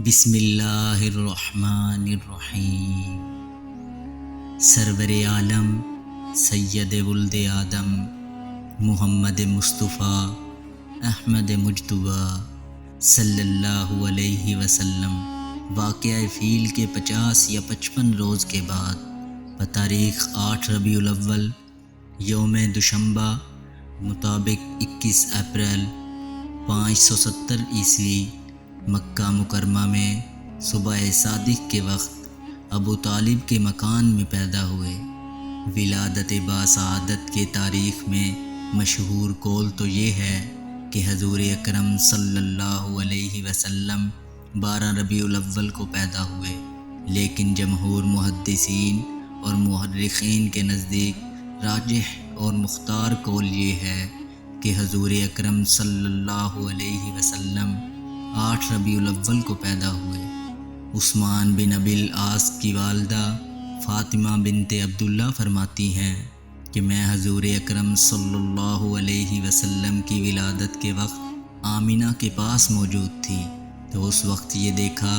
بسم اللہ الرحمن الرحیم۔ سرور عالم سید ولد آدم محمد مصطفیٰ احمد مجتبیٰ صلی اللہ علیہ وسلم واقعہ فیل کے 50 یا 55 روز کے بعد بتاریخ 8 ربیع الاول یوم دوشنبہ مطابق 21 اپریل 570 عیسوی مکہ مکرمہ میں صبح صادق کے وقت ابو طالب کے مکان میں پیدا ہوئے۔ ولادت باسعادت کے تاریخ میں مشہور قول تو یہ ہے کہ حضور اکرم صلی اللہ علیہ وسلم 12 ربیع الاول کو پیدا ہوئے، لیکن جمہور محدثین اور مورخین کے نزدیک راجح اور مختار قول یہ ہے کہ حضور اکرم صلی اللہ علیہ وسلم 8 ربیع الاول کو پیدا ہوئے۔ عثمان بن ابی العاص کی والدہ فاطمہ بنت عبداللہ فرماتی ہیں کہ میں حضور اکرم صلی اللہ علیہ وسلم کی ولادت کے وقت آمینہ کے پاس موجود تھی تو اس وقت یہ دیکھا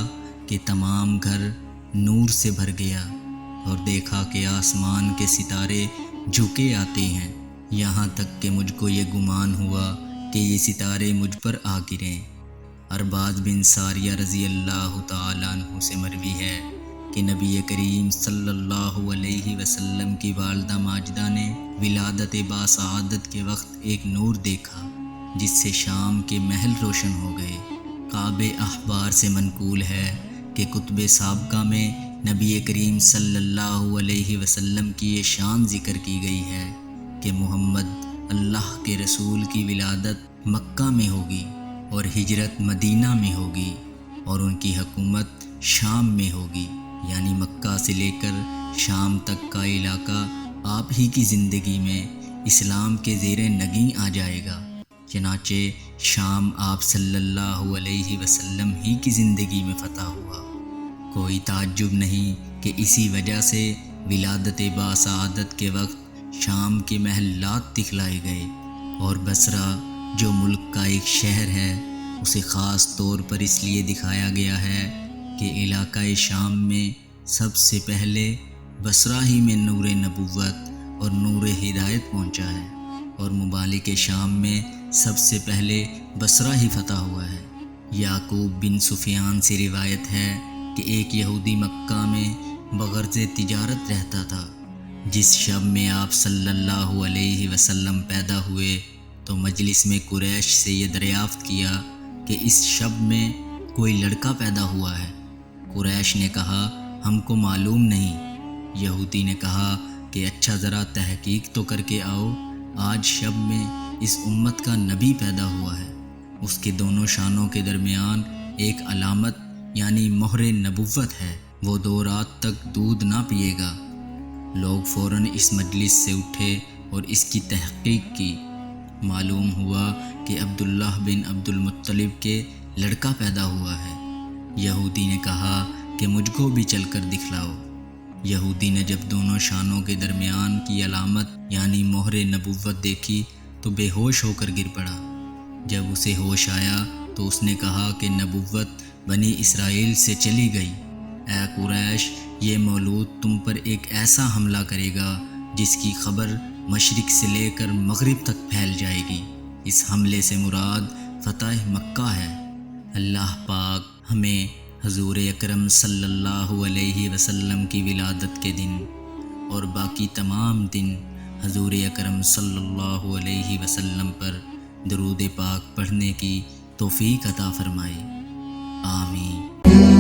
کہ تمام گھر نور سے بھر گیا اور دیکھا کہ آسمان کے ستارے جھکے آتے ہیں، یہاں تک کہ مجھ کو یہ گمان ہوا کہ یہ ستارے مجھ پر آ گریں۔ ارباز بن ساریہ رضی اللہ تعالیٰ عنہ سے مروی ہے کہ نبی کریم صلی اللہ علیہ وسلم کی والدہ ماجدہ نے ولادت باسعادت کے وقت ایک نور دیکھا جس سے شام کے محل روشن ہو گئے۔ کعب احبار سے منقول ہے کہ کتب سابقہ میں نبی کریم صلی اللہ علیہ وسلم کی یہ شان ذکر کی گئی ہے کہ محمد اللہ کے رسول کی ولادت مکہ میں ہوگی اور ہجرت مدینہ میں ہوگی اور ان کی حکومت شام میں ہوگی، یعنی مکہ سے لے کر شام تک کا علاقہ آپ ہی کی زندگی میں اسلام کے زیر نگیں آ جائے گا۔ چنانچہ شام آپ صلی اللہ علیہ وسلم ہی کی زندگی میں فتح ہوا۔ کوئی تعجب نہیں کہ اسی وجہ سے ولادت باسعادت کے وقت شام کے محلات دکھلائے گئے اور بصرہ جو ملک کا ایک شہر ہے اسے خاص طور پر اس لیے دکھایا گیا ہے کہ علاقہ شام میں سب سے پہلے بصرہ ہی میں نور نبوت اور نور ہدایت پہنچا ہے اور ممالک شام میں سب سے پہلے بصرہ ہی فتح ہوا ہے۔ یعقوب بن سفیان سے روایت ہے کہ ایک یہودی مکہ میں بغرض تجارت رہتا تھا۔ جس شب میں آپ صلی اللہ علیہ وسلم پیدا ہوئے تو مجلس میں قریش سے یہ دریافت کیا کہ اس شب میں کوئی لڑکا پیدا ہوا ہے۔ قریش نے کہا ہم کو معلوم نہیں۔ یہودی نے کہا کہ اچھا ذرا تحقیق تو کر کے آؤ، آج شب میں اس امت کا نبی پیدا ہوا ہے، اس کے دونوں شانوں کے درمیان ایک علامت یعنی مہر نبوت ہے، وہ 2 رات تک دودھ نہ پیے گا۔ لوگ فوراً اس مجلس سے اٹھے اور اس کی تحقیق کی۔ معلوم ہوا کہ عبداللہ بن عبد المطلب کے لڑکا پیدا ہوا ہے۔ یہودی نے کہا کہ مجھ کو بھی چل کر دکھلاؤ۔ یہودی نے جب دونوں شانوں کے درمیان کی علامت یعنی مہر نبوت دیکھی تو بے ہوش ہو کر گر پڑا۔ جب اسے ہوش آیا تو اس نے کہا کہ نبوت بنی اسرائیل سے چلی گئی۔ اے قریش، یہ مولود تم پر ایک ایسا حملہ کرے گا جس کی خبر مشرق سے لے کر مغرب تک پھیل جائے گی۔ اس حملے سے مراد فتح مکہ ہے۔ اللہ پاک ہمیں حضور اکرم صلی اللہ علیہ وسلم کی ولادت کے دن اور باقی تمام دن حضور اکرم صلی اللہ علیہ وسلم پر درود پاک پڑھنے کی توفیق عطا فرمائے۔ آمین۔